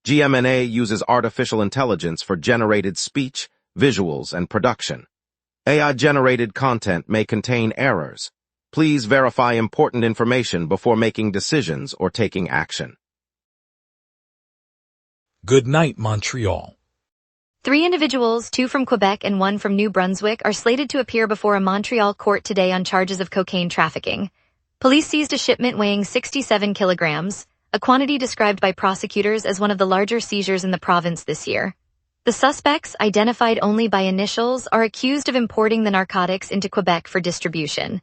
GMNA uses artificial intelligence for generated speech, visuals, and production. AI-generated content may contain errors. Please verify important information before making decisions or taking action. Good night, Montreal. 3 individuals, 2 from Quebec and 1 from New Brunswick, are slated to appear before a Montreal court today on charges of cocaine trafficking. Police seized a shipment weighing 67 kilograms, a quantity described by prosecutors as one of the larger seizures in the province this year. The suspects, identified only by initials, are accused of importing the narcotics into Quebec for distribution.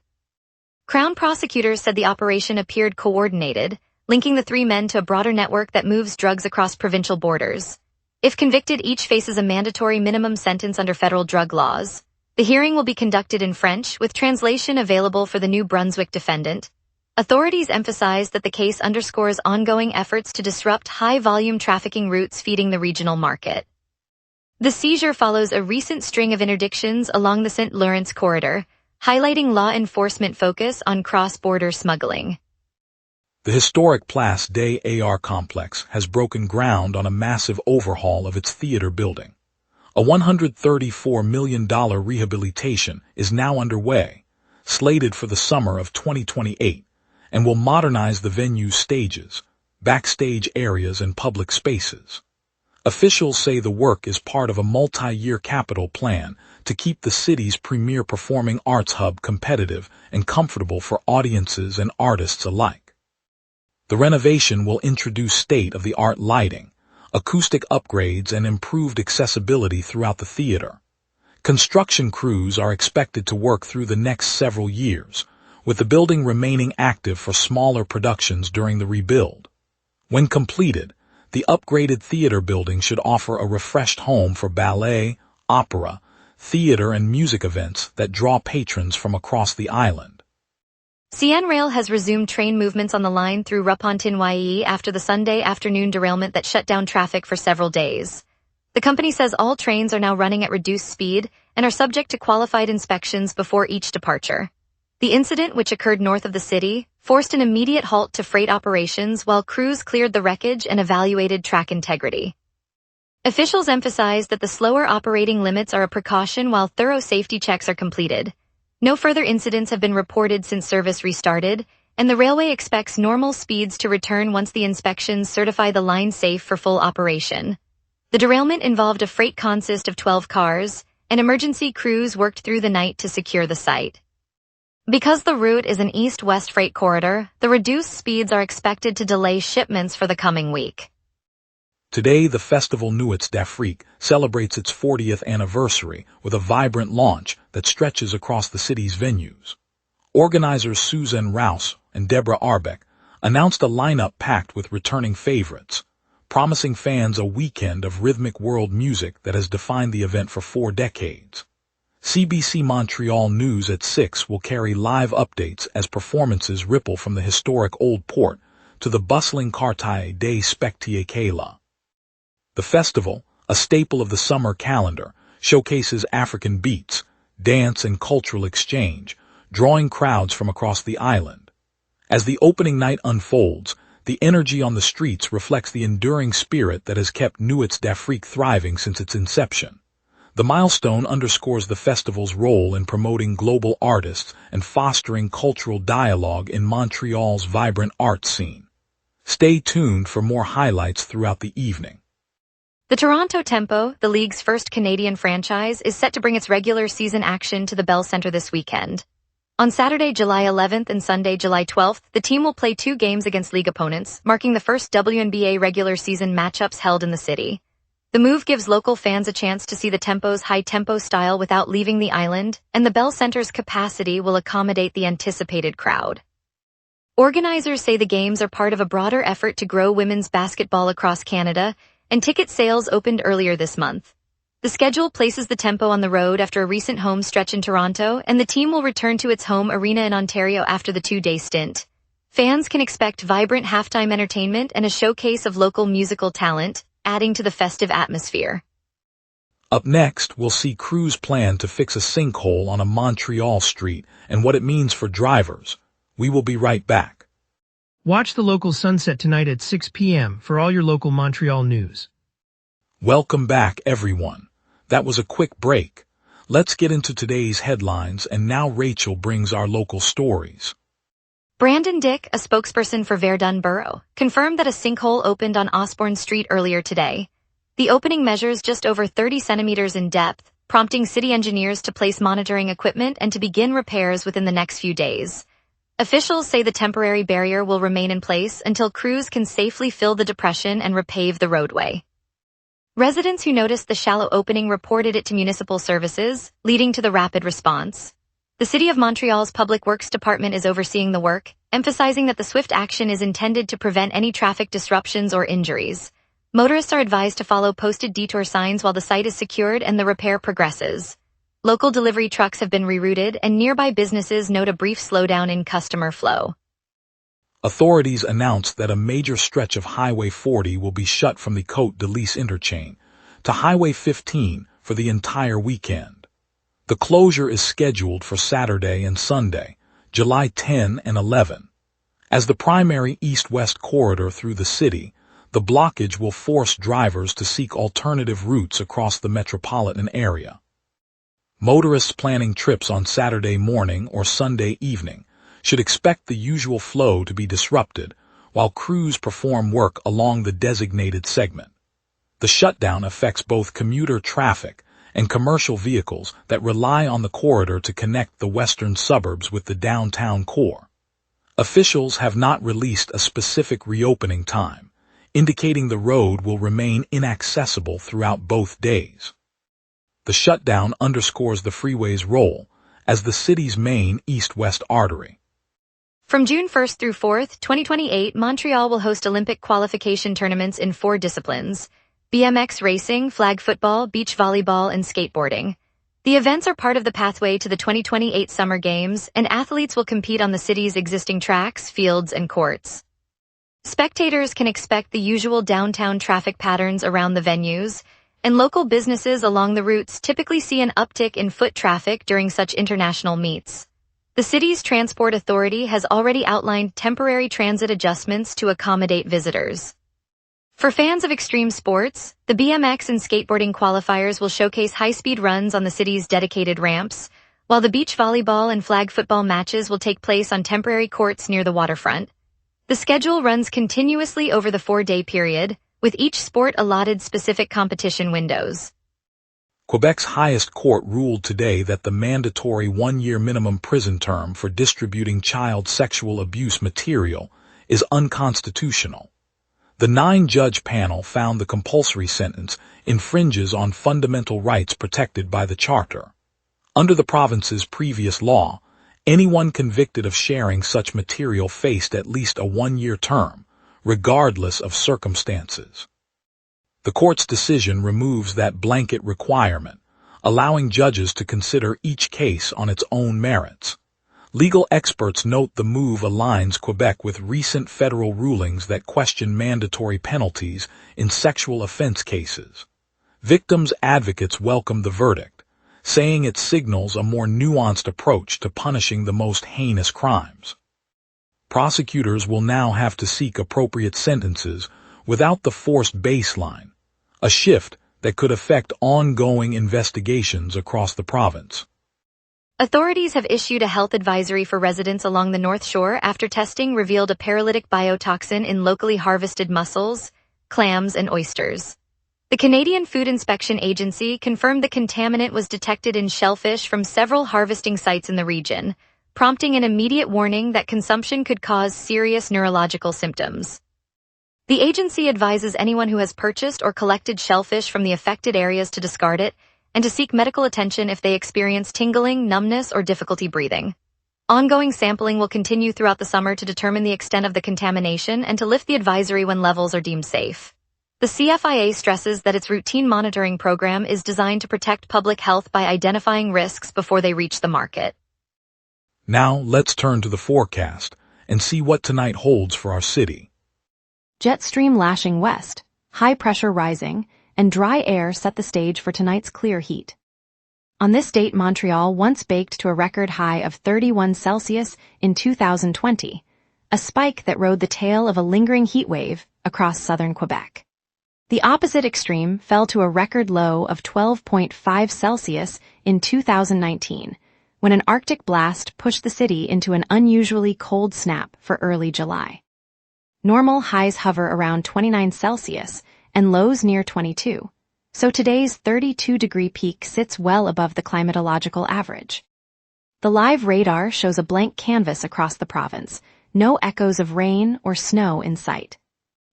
Crown prosecutors said the operation appeared coordinated, linking the 3 men to a broader network that moves drugs across provincial borders. If convicted, each faces a mandatory minimum sentence under federal drug laws. The hearing will be conducted in French, with translation available for the New Brunswick defendant. Authorities emphasized that the case underscores ongoing efforts to disrupt high-volume trafficking routes feeding the regional market. The seizure follows a recent string of interdictions along the St. Lawrence corridor, highlighting law enforcement focus on cross-border smuggling. The historic Place des Arts complex has broken ground on a massive overhaul of its theater building. A $134 million rehabilitation is now underway, slated for the summer of 2028, and will modernize the venue's stages, backstage areas, and public spaces. Officials say the work is part of a multi-year capital plan to keep the city's premier performing arts hub competitive and comfortable for audiences and artists alike. The renovation will introduce state-of-the-art lighting, acoustic upgrades, and improved accessibility throughout the theater. Construction crews are expected to work through the next several years, with the building remaining active for smaller productions during the rebuild. When completed, the upgraded theater building should offer a refreshed home for ballet, opera, theater, and music events that draw patrons from across the island. CN Rail has resumed train movements on the line through Repentigny after the Sunday afternoon derailment that shut down traffic for several days. The company says all trains are now running at reduced speed and are subject to qualified inspections before each departure. The incident, which occurred north of the city, forced an immediate halt to freight operations while crews cleared the wreckage and evaluated track integrity. Officials emphasized that the slower operating limits are a precaution while thorough safety checks are completed. No further incidents have been reported since service restarted, and the railway expects normal speeds to return once the inspections certify the line safe for full operation. The derailment involved a freight consist of 12 cars, and emergency crews worked through the night to secure the site. Because the route is an east-west freight corridor, the reduced speeds are expected to delay shipments for the coming week. Today, the festival Nuits d'Afrique celebrates its 40th anniversary with a vibrant launch that stretches across the city's venues. Organizers Susan Rouse and Deborah Arbeck announced a lineup packed with returning favorites, promising fans a weekend of rhythmic world music that has defined the event for 4 decades. CBC Montreal News at 6 will carry live updates as performances ripple from the historic Old Port to the bustling Quartier des Spectacles. The festival, a staple of the summer calendar, showcases African beats, dance, and cultural exchange, drawing crowds from across the island. As the opening night unfolds, the energy on the streets reflects the enduring spirit that has kept Nuits d'Afrique thriving since its inception. The milestone underscores the festival's role in promoting global artists and fostering cultural dialogue in Montreal's vibrant art scene. Stay tuned for more highlights throughout the evening. The Toronto Tempo, the league's first Canadian franchise, is set to bring its regular season action to the Bell Centre this weekend. On Saturday, July 11th and Sunday, July 12th, the team will play 2 games against league opponents, marking the first WNBA regular season matchups held in the city. The move gives local fans a chance to see the Tempo's high-tempo style without leaving the island, and the Bell Centre's capacity will accommodate the anticipated crowd. Organizers say the games are part of a broader effort to grow women's basketball across Canada, and ticket sales opened earlier this month. The schedule places the Tempo on the road after a recent home stretch in Toronto, and the team will return to its home arena in Ontario after the 2-day stint. Fans can expect vibrant halftime entertainment and a showcase of local musical talent, adding to the festive atmosphere. Up next, we'll see crews plan to fix a sinkhole on a Montreal street and what it means for drivers. We will be right back. Watch the local sunset tonight at 6 p.m. for all your local Montreal news. Welcome back, everyone. That was a quick break. Let's get into today's headlines, and now Rachel brings our local stories. Brandon Dick, a spokesperson for Verdun Borough, confirmed that a sinkhole opened on Osborne Street earlier today. The opening measures just over 30 centimeters in depth, prompting city engineers to place monitoring equipment and to begin repairs within the next few days. Officials say the temporary barrier will remain in place until crews can safely fill the depression and repave the roadway. Residents who noticed the shallow opening reported it to Municipal services, leading to the rapid response. The City of Montreal's Public Works Department is overseeing the work, emphasizing that the swift action is intended to prevent any traffic disruptions or injuries. Motorists are advised to follow posted detour signs while the site is secured and the repair progresses. Local delivery trucks have been rerouted, and nearby businesses note a brief slowdown in customer flow. Authorities announced that a major stretch of Highway 40 will be shut from the Côte de Lys interchange to Highway 15 for the entire weekend. The closure is scheduled for Saturday and Sunday, July 10 and 11. As the primary east-west corridor through the city, the blockage will force drivers to seek alternative routes across the metropolitan area. Motorists planning trips on Saturday morning or Sunday evening should expect the usual flow to be disrupted while crews perform work along the designated segment. The shutdown affects both commuter traffic and commercial vehicles that rely on the corridor to connect the western suburbs with the downtown core. Officials have not released a specific reopening time, indicating the road will remain inaccessible throughout both days. The shutdown underscores the freeway's role as the city's main east-west artery. From June 1st through 4th, 2028, Montreal will host Olympic qualification tournaments in 4 disciplines: BMX racing, flag football, beach volleyball, and skateboarding. The events are part of the pathway to the 2028 Summer Games, and athletes will compete on the city's existing tracks, fields, and courts. Spectators can expect the usual downtown traffic patterns around the venues, and local businesses along the routes typically see an uptick in foot traffic during such international meets. The city's transport authority has already outlined temporary transit adjustments to accommodate visitors. For fans of extreme sports, the BMX and skateboarding qualifiers will showcase high-speed runs on the city's dedicated ramps, while the beach volleyball and flag football matches will take place on temporary courts near the waterfront. The schedule runs continuously over the 4-day period, with each sport allotted specific competition windows. Quebec's highest court ruled today that the mandatory 1-year minimum prison term for distributing child sexual abuse material is unconstitutional. The 9-judge panel found the compulsory sentence infringes on fundamental rights protected by the Charter. Under the province's previous law, anyone convicted of sharing such material faced at least a 1-year term, regardless of circumstances. The court's decision removes that blanket requirement, allowing judges to consider each case on its own merits. Legal experts note the move aligns Quebec with recent federal rulings that question mandatory penalties in sexual offense cases. Victims' advocates welcome the verdict, saying it signals a more nuanced approach to punishing the most heinous crimes. Prosecutors will now have to seek appropriate sentences without the forced baseline, a shift that could affect ongoing investigations across the province. Authorities have issued a health advisory for residents along the North Shore after testing revealed a paralytic biotoxin in locally harvested mussels, clams, and oysters. The Canadian Food Inspection Agency confirmed the contaminant was detected in shellfish from several harvesting sites in the region, prompting an immediate warning that consumption could cause serious neurological symptoms. The agency advises anyone who has purchased or collected shellfish from the affected areas to discard it, and to seek medical attention if they experience tingling, numbness, or difficulty breathing. Ongoing sampling will continue throughout the summer to determine the extent of the contamination and to lift the advisory when levels are deemed safe. The CFIA stresses that its routine monitoring program is designed to protect public health by identifying risks before they reach the market. Now let's turn to the forecast and see what tonight holds for our city. Jet stream lashing west, high pressure rising, and dry air set the stage for tonight's clear heat. On this date, Montreal once baked to a record high of 31 Celsius in 2020, a spike that rode the tail of a lingering heat wave across southern Quebec. The opposite extreme fell to a record low of 12.5 Celsius in 2019, when an Arctic blast pushed the city into an unusually cold snap for early July. Normal highs hover around 29 Celsius and lows near 22, so today's 32-degree peak sits well above the climatological average. The live radar shows a blank canvas across the province, no echoes of rain or snow in sight.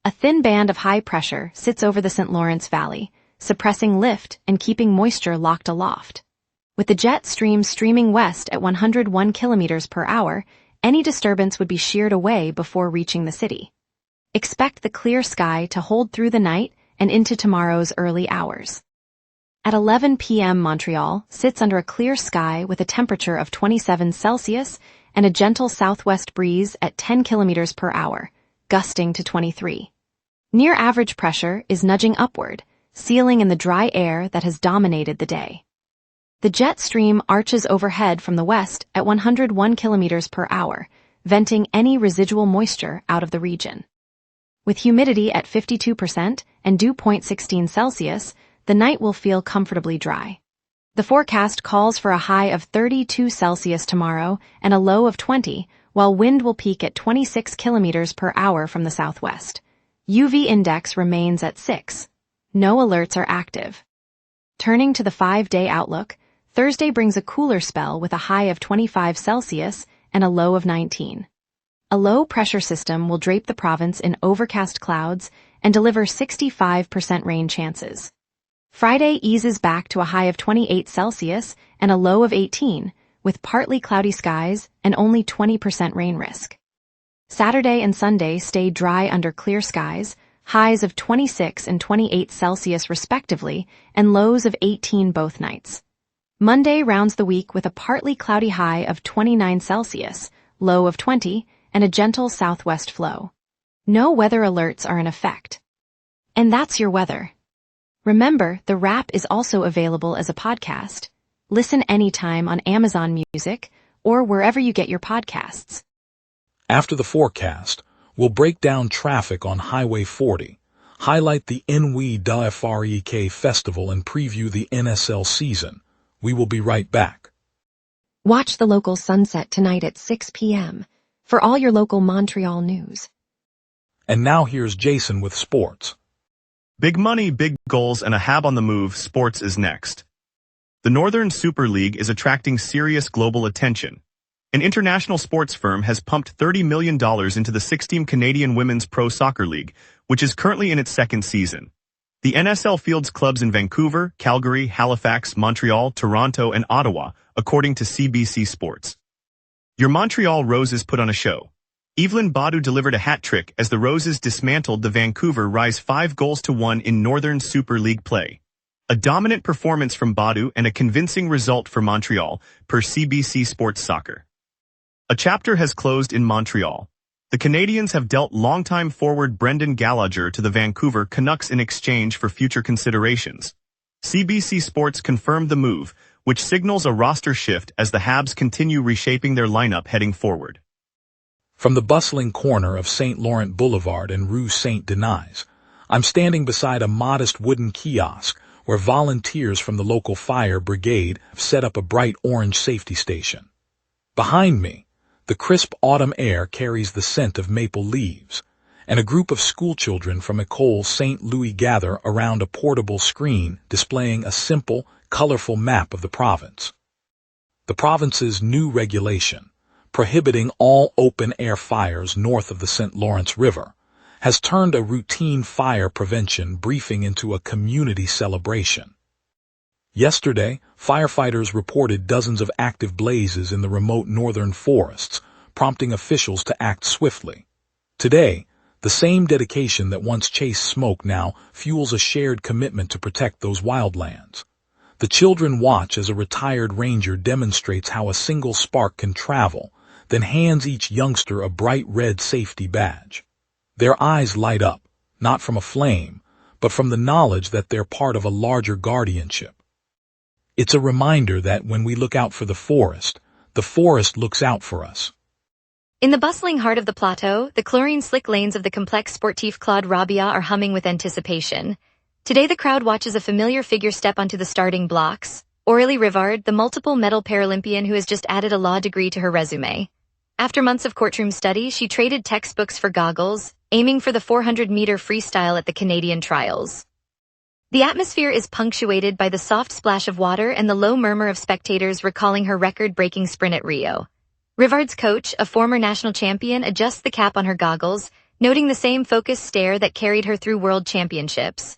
A thin band of high pressure sits over the St. Lawrence Valley, suppressing lift and keeping moisture locked aloft. With the jet stream streaming west at 101 kilometers per hour, any disturbance would be sheared away before reaching the city. Expect the clear sky to hold through the night and into tomorrow's early hours. At 11 p.m. Montreal sits under a clear sky with a temperature of 27 Celsius and a gentle southwest breeze at 10 kilometers per hour, gusting to 23. Near average pressure is nudging upward, sealing in the dry air that has dominated the day. The jet stream arches overhead from the west at 101 kilometers per hour, venting any residual moisture out of the region. With humidity at 52% and dew point 16 Celsius, the night will feel comfortably dry. The forecast calls for a high of 32 Celsius tomorrow and a low of 20, while wind will peak at 26 kilometers per hour from the southwest. UV index remains at 6. No alerts are active. Turning to the 5-day outlook, Thursday brings a cooler spell with a high of 25 Celsius and a low of 19. A low-pressure system will drape the province in overcast clouds and deliver 65% rain chances. Friday eases back to a high of 28 Celsius and a low of 18, with partly cloudy skies and only 20% rain risk. Saturday and Sunday stay dry under clear skies, highs of 26 and 28 Celsius respectively, and lows of 18 both nights. Monday rounds the week with a partly cloudy high of 29 Celsius, low of 20, and a gentle southwest flow. No weather alerts are in effect. And that's your weather. Remember, the wrap is also available as a podcast. Listen anytime on Amazon Music or wherever you get your podcasts. After the forecast, we'll break down traffic on Highway 40, highlight the weekday festival, and preview the NSL season. We will be right back. Watch the local sunset tonight at 6 p.m. for all your local Montreal news. And now here's Jason with sports. Big money, big goals, and a hab on the move. Sports is next. The Northern Super League is attracting serious global attention. An international sports firm has pumped $30 million into the 6-team Canadian Women's Pro Soccer League, which is currently in its second season. The NSL fields clubs in Vancouver, Calgary, Halifax, Montreal, Toronto, and Ottawa, according to CBC Sports. Your Montreal Roses put on a show. Evelyn Badu delivered a hat trick as the Roses dismantled the Vancouver Rise 5-1 in Northern Super League play. A dominant performance from Badu and a convincing result for Montreal, per CBC Sports Soccer. A chapter has closed in Montreal. The Canadiens have dealt longtime forward Brendan Gallagher to the Vancouver Canucks in exchange for future considerations. CBC Sports confirmed the move, which signals a roster shift as the Habs continue reshaping their lineup heading forward. From the bustling corner of St. Laurent Boulevard and Rue Saint-Denis, I'm standing beside a modest wooden kiosk where volunteers from the local fire brigade have set up a bright orange safety station. Behind me, the crisp autumn air carries the scent of maple leaves, and a group of schoolchildren from École St. Louis gather around a portable screen displaying a simple, colorful map of the province. The province's new regulation, prohibiting all open-air fires north of the St. Lawrence River, has turned a routine fire prevention briefing into a community celebration. Yesterday, firefighters reported dozens of active blazes in the remote northern forests, prompting officials to act swiftly. Today, the same dedication that once chased smoke now fuels a shared commitment to protect those wildlands. The children watch as a retired ranger demonstrates how a single spark can travel, then hands each youngster a bright red safety badge. Their eyes light up, not from a flame, but from the knowledge that they're part of a larger guardianship. It's a reminder that when we look out for the forest looks out for us. In the bustling heart of the plateau, the chlorine-slick lanes of the complex sportif Claude Rabia are humming with anticipation. Today the crowd watches a familiar figure step onto the starting blocks, Aurélie Rivard, the multiple medal Paralympian who has just added a law degree to her resume. After months of courtroom study, she traded textbooks for goggles, aiming for the 400-meter freestyle at the Canadian trials. The atmosphere is punctuated by the soft splash of water and the low murmur of spectators recalling her record-breaking sprint at Rio. Rivard's coach, a former national champion, adjusts the cap on her goggles, noting the same focused stare that carried her through world championships.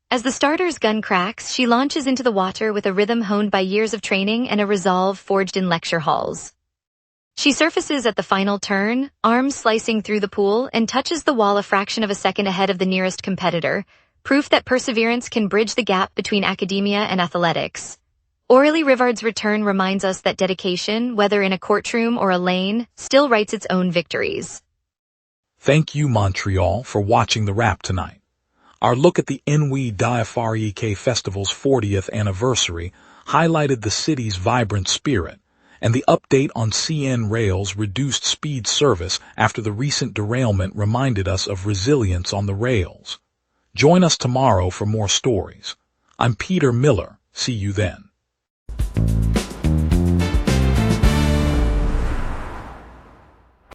As the starter's gun cracks, she launches into the water with a rhythm honed by years of training and a resolve forged in lecture halls. She surfaces at the final turn, arms slicing through the pool, and touches the wall a fraction of a second ahead of the nearest competitor, proof that perseverance can bridge the gap between academia and athletics. Aurélie Rivard's return reminds us that dedication, whether in a courtroom or a lane, still writes its own victories. Thank you, Montreal, for watching the wrap tonight. Our look at the Nuit d'Afrique Festival's 40th anniversary highlighted the city's vibrant spirit, and the update on CN Rail's reduced speed service after the recent derailment reminded us of resilience on the rails. Join us tomorrow for more stories. I'm Peter Miller. See you then.